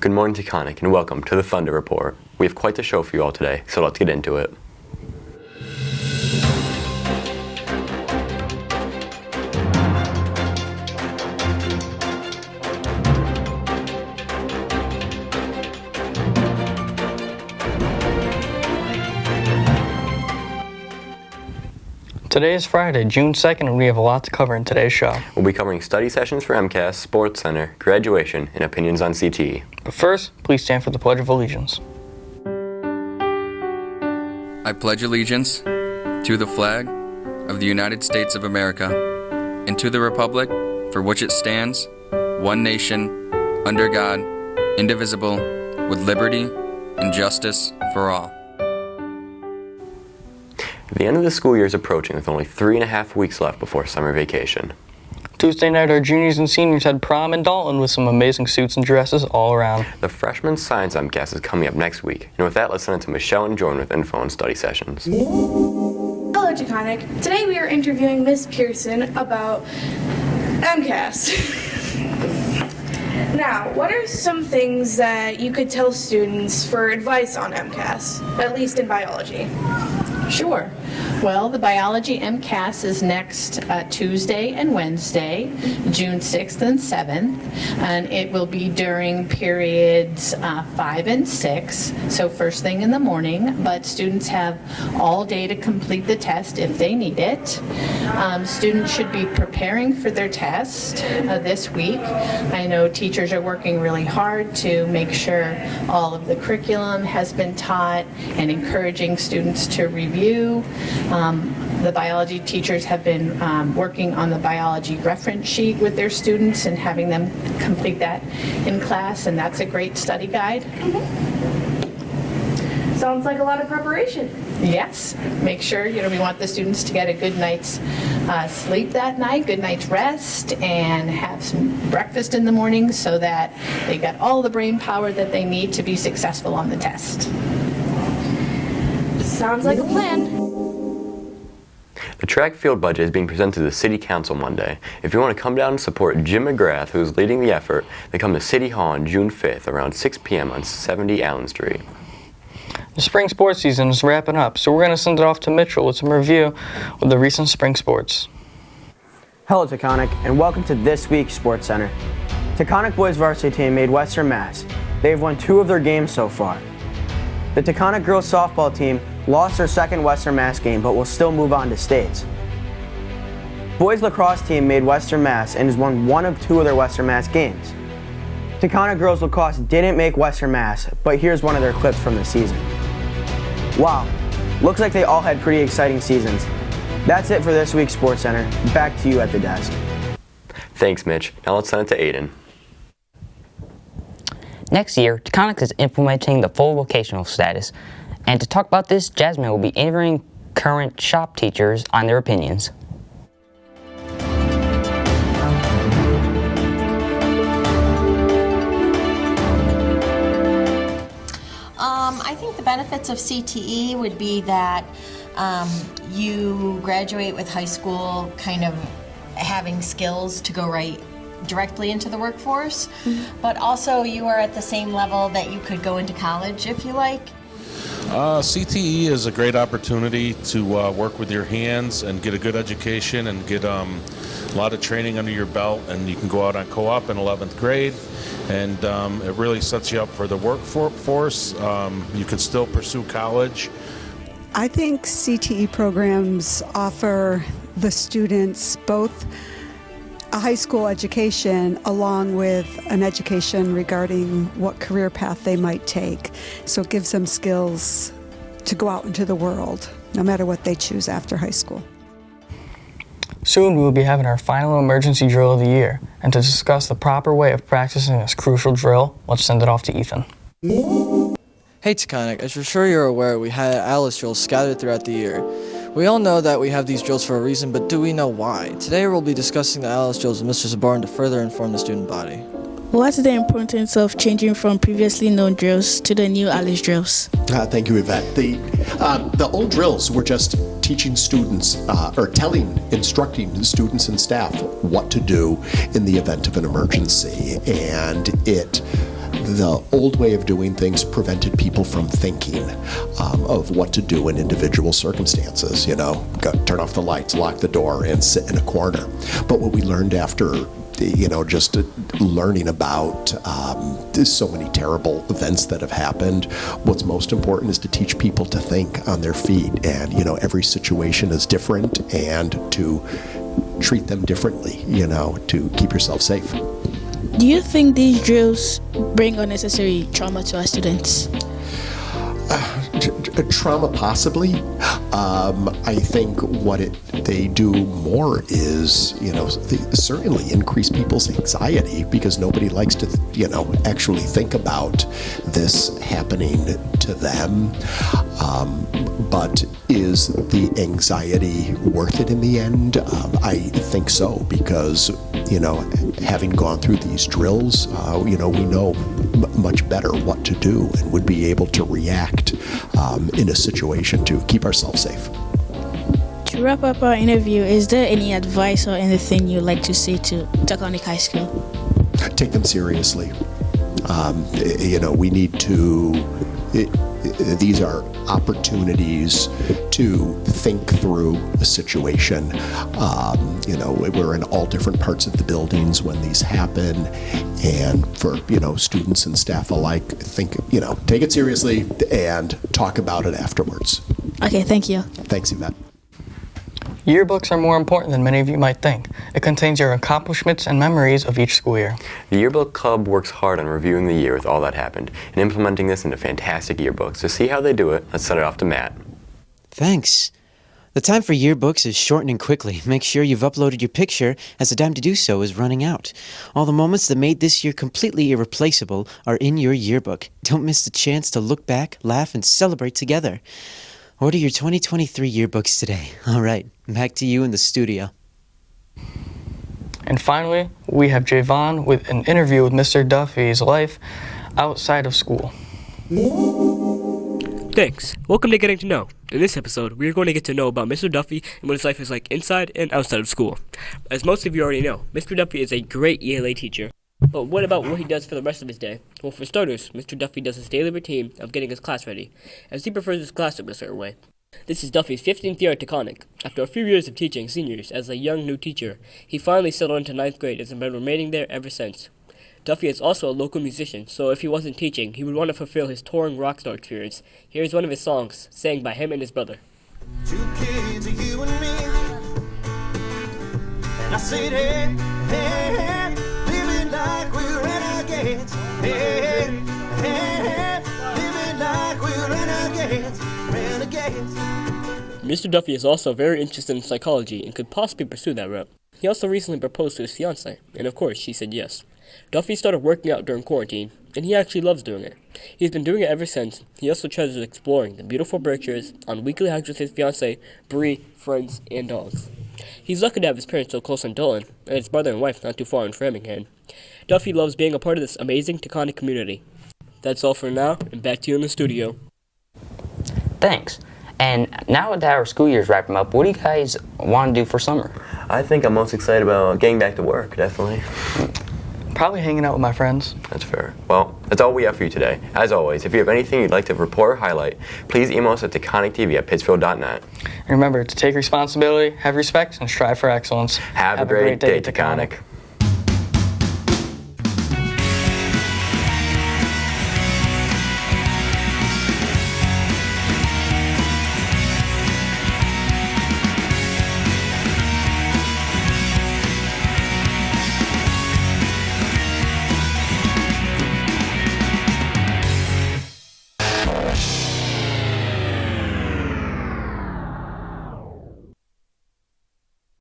Good morning, Taconic, and welcome to the Thunder Report. We have quite the show for you all today, so let's get into it. Today is Friday, June 2nd, and we have a lot to cover in today's show. We'll be covering study sessions for MCAS, Sports Center, graduation, and opinions on CTE. But first, please stand for the Pledge of Allegiance. I pledge allegiance to the flag of the United States of America and to the republic for which it stands, one nation, under God, indivisible, with liberty and justice for all. The end of the school year is approaching with only 3.5 weeks left before summer vacation. Tuesday night, our juniors and seniors had prom in Dalton with some amazing suits and dresses all around. The freshman science MCAS is coming up next week. And with that, let's send it to Michelle and Jordan with info on study sessions. Hello, Taconic. Today we are interviewing Miss Pearson about MCAS. Now, what are some things that you could tell students for advice on MCAS, at least in biology? Sure. Well, the biology MCAS is next Tuesday and Wednesday, June 6th and 7th, and it will be during periods 5 and 6, so first thing in the morning, but students have all day to complete the test if they need it. Students should be preparing for their test this week. I know teachers are working really hard to make sure all of the curriculum has been taught and encouraging students to review. The biology teachers have been working on the biology reference sheet with their students and having them complete that in class, and that's a great study guide. Mm-hmm. Sounds like a lot of preparation. Yes. Make sure, we want the students to get a good night's sleep that night, good night's rest, and have some breakfast in the morning so that they got all the brain power that they need to be successful on the test. Sounds like a plan. The track field budget is being presented to the City Council Monday. If you want to come down and support Jim McGrath, who is leading the effort, then come to City Hall on June 5th around 6 p.m. on 70 Allen Street. The spring sports season is wrapping up, so we're going to send it off to Mitchell with some review of the recent spring sports. Hello, Taconic, and welcome to this week's Sports Center. Taconic boys varsity team made Western Mass. They've won 2 of their games so far. The Taconic girls softball team lost their second Western Mass game, but will still move on to states. Boys lacrosse team made Western Mass and has won 1 of 2 of their Western Mass games. Taconic girls lacrosse didn't make Western Mass, but here's one of their clips from the season. Wow, looks like they all had pretty exciting seasons. That's it for this week's Sports Center. Back to you at the desk. Thanks, Mitch. Now let's send it to Aiden. Next year, Taconic is implementing the full vocational status. And to talk about this, Jasmine will be interviewing current shop teachers on their opinions. I think the benefits of CTE would be that you graduate with high school kind of having skills to go right directly into the workforce, but also you are at the same level that you could go into college if you like. CTE is a great opportunity to work with your hands and get a good education and get a lot of training under your belt, and you can go out on co-op in 11th grade, and it really sets you up for the workforce. You can still pursue college. I think CTE programs offer the students both a high school education along with an education regarding what career path they might take. So it gives them skills to go out into the world, no matter what they choose after high school. Soon we will be having our final emergency drill of the year, and to discuss the proper way of practicing this crucial drill, let's send it off to Ethan. Hey Taconic, as you're sure you're aware, we had A.L.I.C.E drills scattered throughout the year. We all know that we have these drills for a reason, but do we know why? Today we'll be discussing the A.L.I.C.E drills with Mr. Zabarn to further inform the student body. What is the importance of changing from previously known drills to the new A.L.I.C.E drills? Thank you, Yvette. The old drills were just teaching students, instructing students and staff what to do in the event of an emergency, and it the old way of doing things prevented people from thinking of what to do in individual circumstances. Turn off the lights, lock the door, and sit in a corner. But what we learned after just learning about so many terrible events that have happened, what's most important is to teach people to think on their feet. And, every situation is different, and to treat them differently, to keep yourself safe. Do you think these drills bring unnecessary trauma to our students? Trauma, possibly. I think what they do more is, they certainly increase people's anxiety, because nobody likes to, actually think about this happening to them. But is the anxiety worth it in the end? I think so, because, having gone through these drills, we know much better what to do and would be able to react in a situation to keep ourselves safe. To wrap up our interview, is there any advice or anything you'd like to say to Taconic High School? Take them seriously. We need to, these are opportunities to think through a situation. We're in all different parts of the buildings when these happen, and for, students and staff alike, take it seriously and talk about it afterwards. Okay, thank you. Thanks, Yvette. Yearbooks are more important than many of you might think. It contains your accomplishments and memories of each school year. The Yearbook Club works hard on reviewing the year with all that happened and implementing this into fantastic yearbooks. To see how they do it, let's send it off to Matt. Thanks. The time for yearbooks is shortening quickly. Make sure you've uploaded your picture, as the time to do so is running out. All the moments that made this year completely irreplaceable are in your yearbook. Don't miss the chance to look back, laugh, and celebrate together. Order your 2023 yearbooks today. All right, back to you in the studio. And finally, we have Javon with an interview with Mr. Duffy's life outside of school. Thanks. Welcome to Getting to Know. In this episode, we are going to get to know about Mr. Duffy and what his life is like inside and outside of school. As most of you already know, Mr. Duffy is a great ELA teacher. But what about what he does for the rest of his day? Well, for starters, Mr. Duffy does his daily routine of getting his class ready, as he prefers his classroom a certain way. This is Duffy's 15th year at Taconic. After a few years of teaching seniors as a young new teacher, he finally settled into 9th grade and has been remaining there ever since. Duffy is also a local musician, so if he wasn't teaching, he would want to fulfill his touring rock star experience. Here's one of his songs, sang by him and his brother. 2 kids, you and me, and I said, hey, hey, hey, living like we're renegades, hey, hey, hey, living like we're renegades, renegades. Mr. Duffy is also very interested in psychology and could possibly pursue that route. He also recently proposed to his fiancée, and of course, she said yes. Duffy started working out during quarantine, and he actually loves doing it. He's been doing it ever since. He also treasures exploring the beautiful Berkshires on weekly hikes with his fiancée, Bree, friends, and dogs. He's lucky to have his parents so close in Dolan, and his brother and wife not too far in Framingham. Duffy loves being a part of this amazing Taconic community. That's all for now, and back to you in the studio. Thanks. And now that our school year's wrapping up, what do you guys want to do for summer? I think I'm most excited about getting back to work, definitely. Probably hanging out with my friends. That's fair. Well, that's all we have for you today. As always, if you have anything you'd like to report or highlight, please email us at taconictv@pittsfield.net. And remember to take responsibility, have respect, and strive for excellence. Have a great day, Taconic.